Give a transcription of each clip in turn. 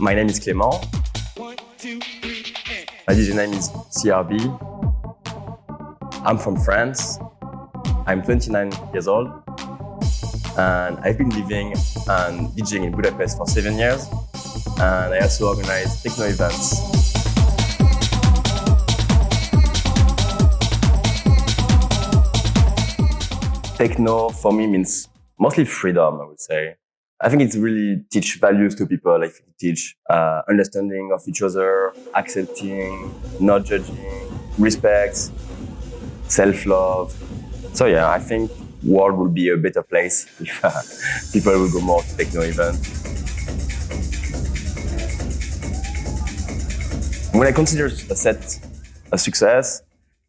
My name is Clément. My DJ name is CRB. I'm from France. I'm 29 years old. And I've been living and DJing in Budapest for 7 years. And I also organize techno events. Techno for me means mostly freedom, I would say. I think it really teach values to people, like teach understanding of each other, accepting, not judging, respect, self-love. So yeah, I think world would be a better place if people would go more to techno events. When I consider a set a success,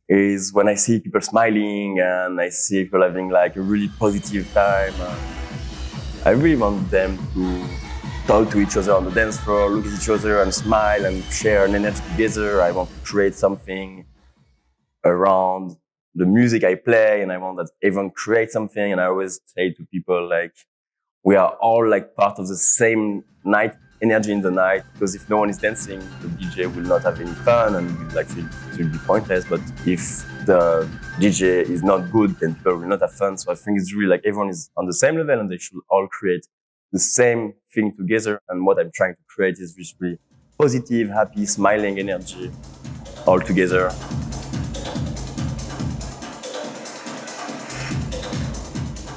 is when I see people smiling and I see people having like a really positive time. I really want them to talk to each other on the dance floor, look at each other and smile and share an energy together. I want to create something around the music I play, and I want that everyone create something. And I always say to people, like, we are all like part of the same night, energy in the night, because if no one is dancing, the DJ will not have any fun and it will be pointless. But if the DJ is not good, then people will not have fun. So I think it's really like everyone is on the same level and they should all create the same thing together. And what I'm trying to create is just really positive, happy, smiling energy all together.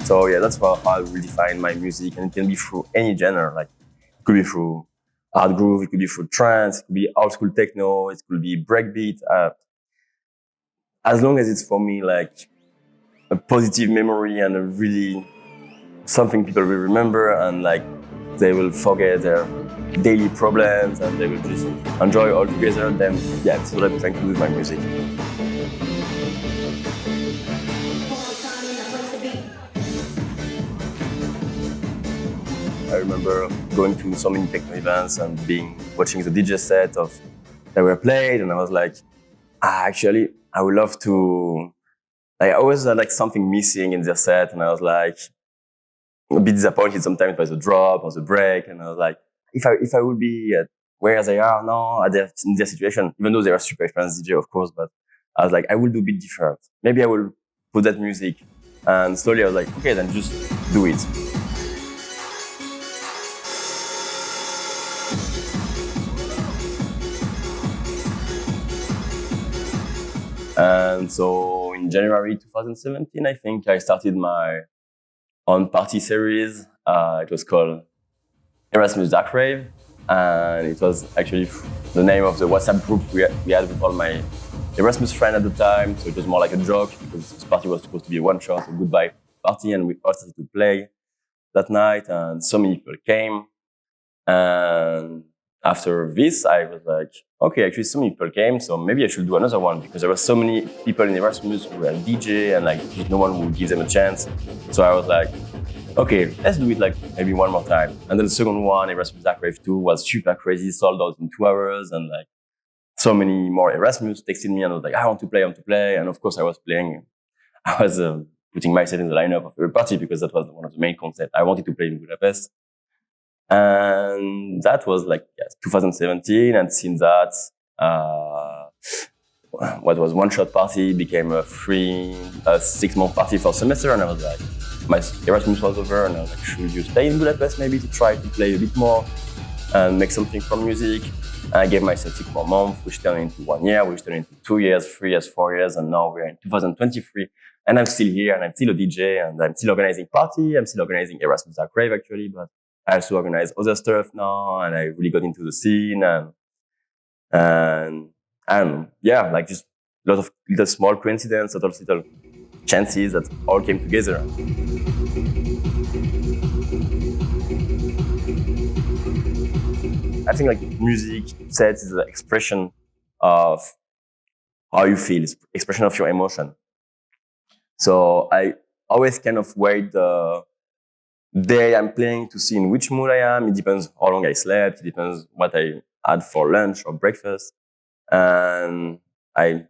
So yeah, that's how I will define my music, and it can be through any genre. Like it could be through hard groove, it could be through trance, it could be old school techno, it could be breakbeat. As long as it's for me like a positive memory and a really something people will remember, and like they will forget their daily problems and they will just enjoy all together, then yeah, that's what I'm trying to do with my music. I remember going to so many techno events and watching the DJ set that were played, and I was like, actually, I would love to. I always had like something missing in their set, and I was like a bit disappointed sometimes by the drop or the break, and I was like, if I would be at where they are now, in their situation, even though they are super experienced DJ, of course, but I was like, I will do a bit different. Maybe I will put that music, and slowly I was like, okay, then just do it. And so in January 2017, I think I started my own party series. It was called Erasmus Dark Rave. And it was actually the name of the WhatsApp group we had with all my Erasmus friends at the time. So it was more like a joke because this party was supposed to be a one-shot, a goodbye party. And we all started to play that night, and so many people came. And after this, I was like, okay, actually so many people came, so maybe I should do another one, because there were so many people in Erasmus who were DJ and like no one would give them a chance. So I was like, okay, let's do it like maybe one more time. And then the second one, Erasmus Dark Rave 2, was super crazy, sold out in 2 hours, and like so many more Erasmus texted me and I was like, I want to play. And of course I was playing. I was putting myself in the lineup of every party because that was one of the main concepts. I wanted to play in Budapest. And that was like 2017, and since that, what was one-shot party became a 6-month party for a semester, and I was like, my Erasmus was over, and I was like, should you stay in Budapest maybe to try to play a bit more and make something from music? And I gave myself 6 more months, which turned into 1 year, which turned into 2 years, 3 years, 4 years, and now we're in 2023, and I'm still here, and I'm still a DJ, and I'm still organizing party, I'm still organizing Erasmus Dark Rave actually, but I also organize other stuff now, and I really got into the scene, and yeah, like just a lot of little small coincidences, a lot of little chances that all came together. I think like music sets is the expression of how you feel, it's expression of your emotion. So I always kind of wait the day I'm playing to see in which mood I am. It depends how long I slept. It depends what I had for lunch or breakfast. And I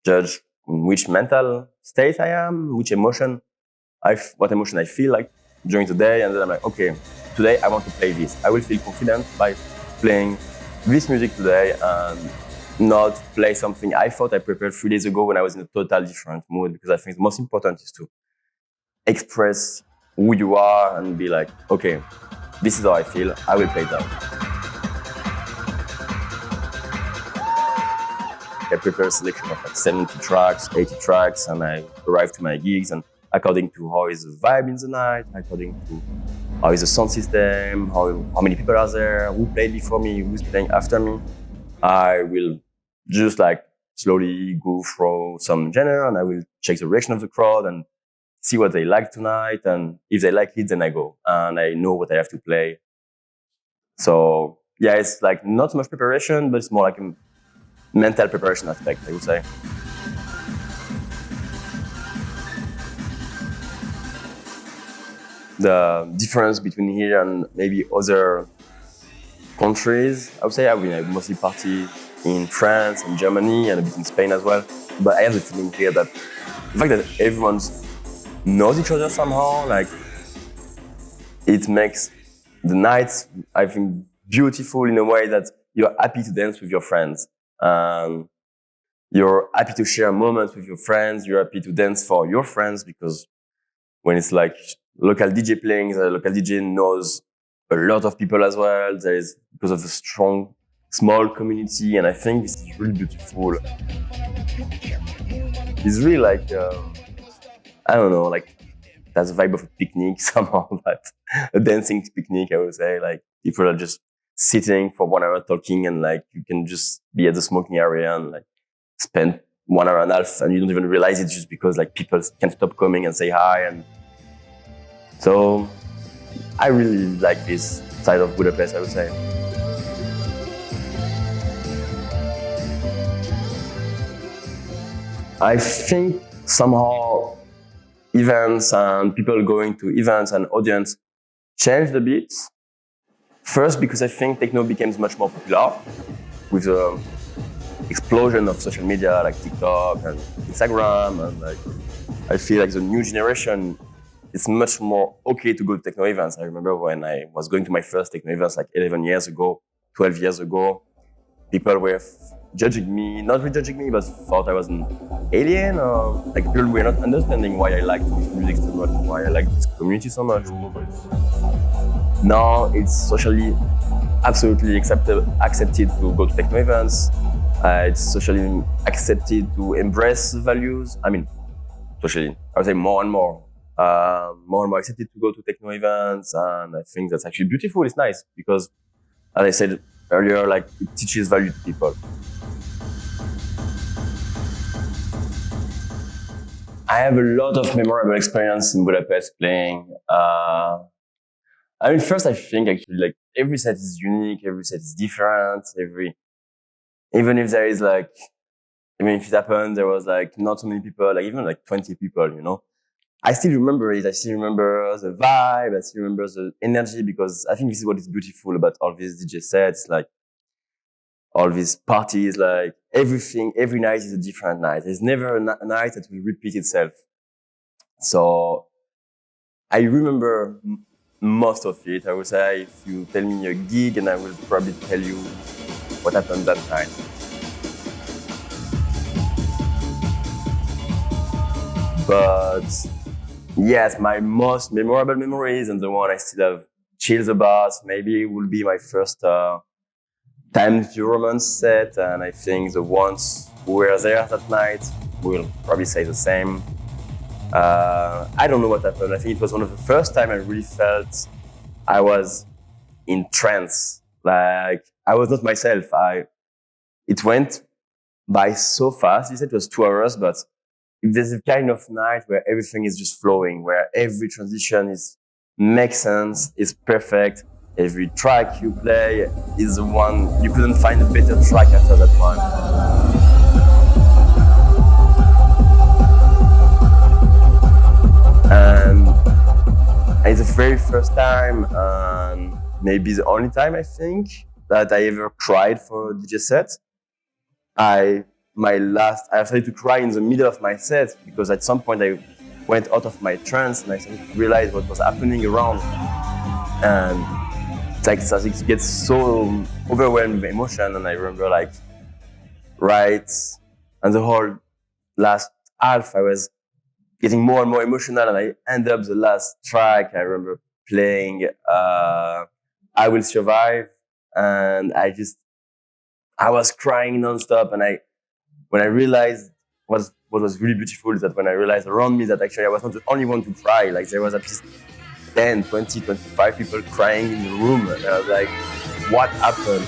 judge in which mental state I am, what emotion I feel like during the day. And then I'm like, okay, today I want to play this. I will feel confident by playing this music today and not play something I thought I prepared 3 days ago when I was in a totally different mood, because I think the most important is to express who you are and be like, okay, this is how I feel, I will play that. I prepare a selection of like 70 tracks, 80 tracks, and I arrive to my gigs, and according to how is the vibe in the night, according to how is the sound system, how many people are there, who played before me, who's playing after me, I will just like slowly go through some genre, and I will check the reaction of the crowd and see what they like tonight. And if they like it, then I go and I know what I have to play. So yeah, it's like not much preparation, but it's more like a mental preparation aspect, I would say. The difference between here and maybe other countries, I would say, I mostly party in France and Germany and a bit in Spain as well. But I have the feeling here that the fact that everyone knows each other somehow, like, it makes the nights, I think, beautiful in a way that you're happy to dance with your friends. You're happy to share moments with your friends. You're happy to dance for your friends, because when it's like local DJ playing, the local DJ knows a lot of people as well. There is, because of the strong, small community, and I think this is really beautiful. It's really like, I don't know, like that's the vibe of a picnic somehow, but a dancing picnic, I would say. Like people are just sitting for 1 hour talking, and like you can just be at the smoking area and like spend 1 hour and a half, and you don't even realize it, just because like people can't stop coming and say hi. And so I really like this side of Budapest, I would say. I think somehow events and people going to events and audience changed a bit. First, because I think techno became much more popular with the explosion of social media like TikTok and Instagram, and like I feel like the new generation, it's much more okay to go to techno events. I remember when I was going to my first techno events like 11 years ago, 12 years ago, people were judging me, not rejudging me, but thought I was an alien, or like people were not understanding why I liked this music so much, why I liked this community so much. Now it's socially absolutely accepted to go to techno events. It's socially accepted to embrace values. I mean, socially, I would say more and more accepted to go to techno events, and I think that's actually beautiful. It's nice because, as I said earlier, like it teaches value to people. I have a lot of memorable experience in Budapest playing. I mean, first, I think actually like every set is unique, every set is different, even if there is like, even if it happened, there was like not so many people, like even like 20 people, you know. I still remember it. I still remember the vibe. I still remember the energy, because I think this is what is beautiful about all these DJ sets, like all these parties, like everything, every night is a different night. There's never a night that will repeat itself. So I remember most of it. I would say if you tell me a gig, and I will probably tell you what happened that night. But yes, my most memorable memories, and the one I still have chills about, maybe will be my first Times New Romance set, and I think the ones who were there that night will probably say the same. I don't know what happened. I think it was one of the first time I really felt I was in trance. Like I was not myself. It went by so fast. You said it was 2 hours, but there's a kind of night where everything is just flowing, where every transition makes sense, is perfect. Every track you play is the one, you couldn't find a better track after that one. And it's the very first time, and maybe the only time I think that I ever cried for a DJ set. I started to cry in the middle of my set, because at some point I went out of my trance and I started to realize what was happening around. And it gets so overwhelmed with emotion, and I remember like right and the whole last half I was getting more and more emotional, and I end up the last track. I remember playing I Will Survive, and I was crying nonstop. And when I realized what was really beautiful is that when I realized around me that actually I was not the only one to cry, like there was at least 10, 20, 25 people crying in the room, and I was like, what happened?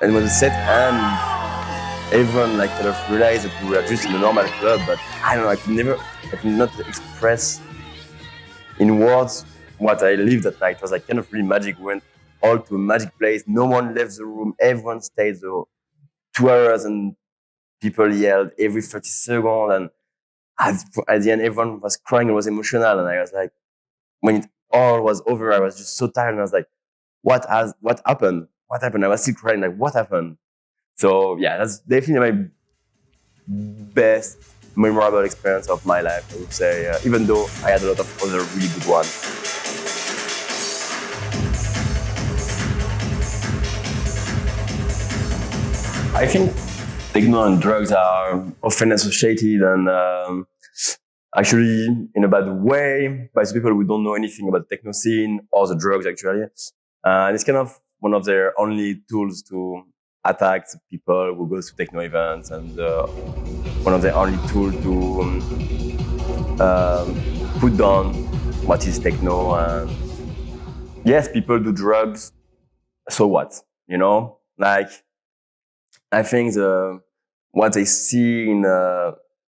And when the set end, everyone like kind of realized that we were just in a normal club, but I don't know, I could not express in words what I lived that night. It was like kind of really magic. We went all to a magic place. No one left the room. Everyone stayed the 2 hours, and people yelled every 30 seconds. And at the end, everyone was crying and was emotional. And I was like, when it all was over, I was just so tired. And I was like, what happened? What happened? I was still crying, like, what happened? So yeah, that's definitely my best memorable experience of my life, I would say, even though I had a lot of other really good ones. I think techno and drugs are often associated, and actually in a bad way, by the people who don't know anything about the techno scene or the drugs actually. And it's kind of one of their only tools to attack the people who go to techno events, and one of their only tools to put down what is techno. And yes, people do drugs, so what? You know, like I think what they see in a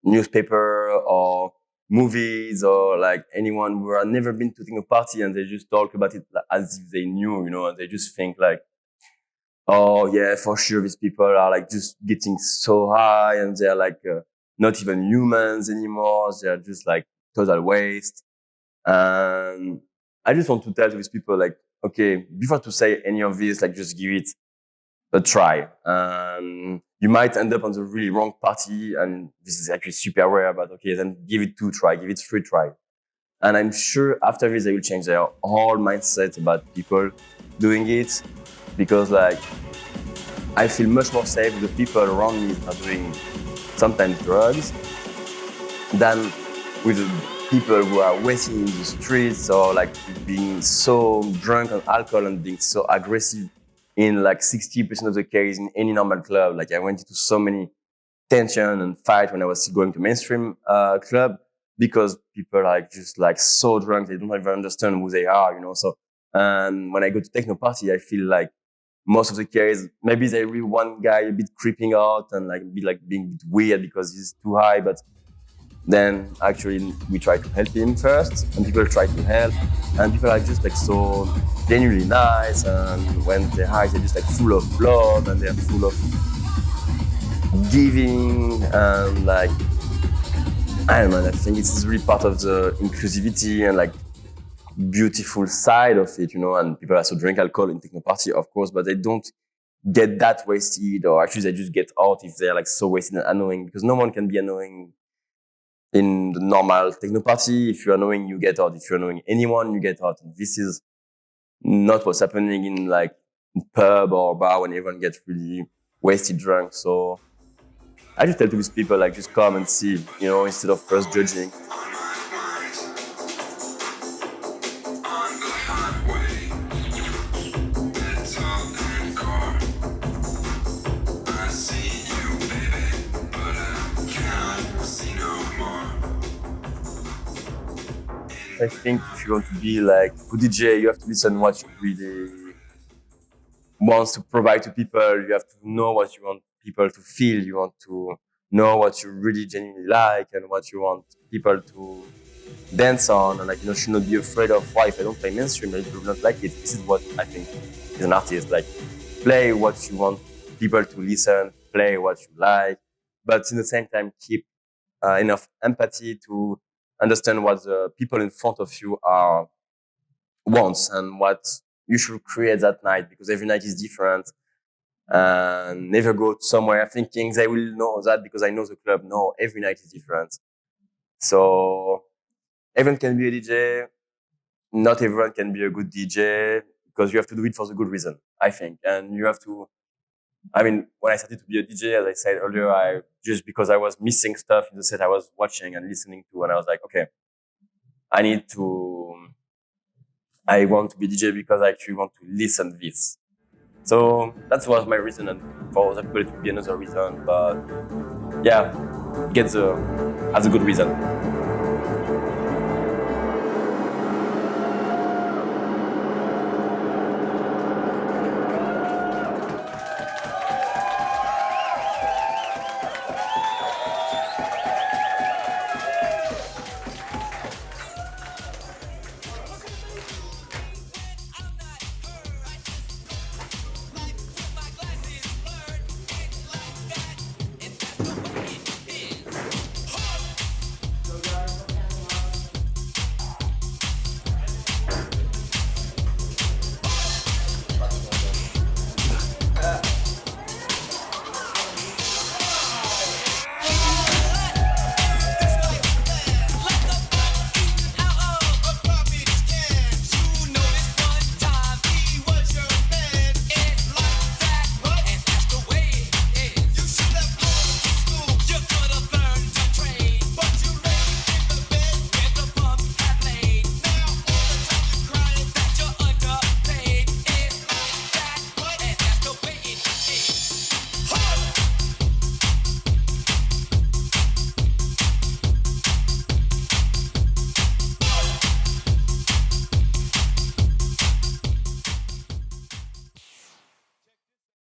newspaper or movies, or like anyone who have never been to a party, and they just talk about it as if they knew, you know, and they just think like, oh yeah, for sure, these people are like just getting so high, and they're like not even humans anymore. They're just like total waste. And I just want to tell these people like, okay, before to say any of this, like just give it a try. You might end up on the really wrong party, and this is actually super rare, but okay, then give it 2 try, give it 3 try. And I'm sure after this, they will change their whole mindset about people doing it, because like, I feel much more safe with the people around me that are doing sometimes drugs than with the people who are wasting in the streets, or like being so drunk on alcohol and being so aggressive in like 60% of the case in any normal club. Like I went into so many tension and fight when I was going to mainstream club, because people are like just like so drunk, they don't even understand who they are, you know. So when I go to techno party, I feel like most of the case, maybe there will be one guy a bit creeping out and like being a bit weird because he's too high, but then actually we try to help him first, and people try to help, and people are just like so genuinely nice, and when they're high, they're just like full of love, and they're full of giving, and like, I don't know, I think it's really part of the inclusivity and like beautiful side of it, you know. And people also drink alcohol in techno party, of course, but they don't get that wasted, or actually they just get out if they're like so wasted and annoying, because no one can be annoying in the normal techno party. If you're annoying, you get out. If you're annoying anyone, you get out. And this is not what's happening in like pub or bar when everyone gets really wasted drunk. So I just tell to these people like, just come and see, you know, instead of first judging. I think if you want to be like a good DJ, you have to listen what you really want to provide to people. You have to know what you want people to feel. You want to know what you really genuinely like and what you want people to dance on. And like, you know, should not be afraid of, why if I don't play mainstream, people will not like it. This is what I think is an artist. Like, play what you want people to listen, play what you like, but at the same time keep enough empathy to understand what the people in front of you are wants and what you should create that night because every night is different. And never go somewhere thinking they will know that because I know the club. No, every night is different. So everyone can be a DJ. Not everyone can be a good DJ because you have to do it for the good reason, I think. And you have to, I mean, when I started to be a DJ, as I said earlier, just because I was missing stuff in the set I was watching and listening to, and I was like, okay, I want to be DJ because I actually want to listen this. So that was my reason, and for other people it would be another reason, but yeah, has a good reason.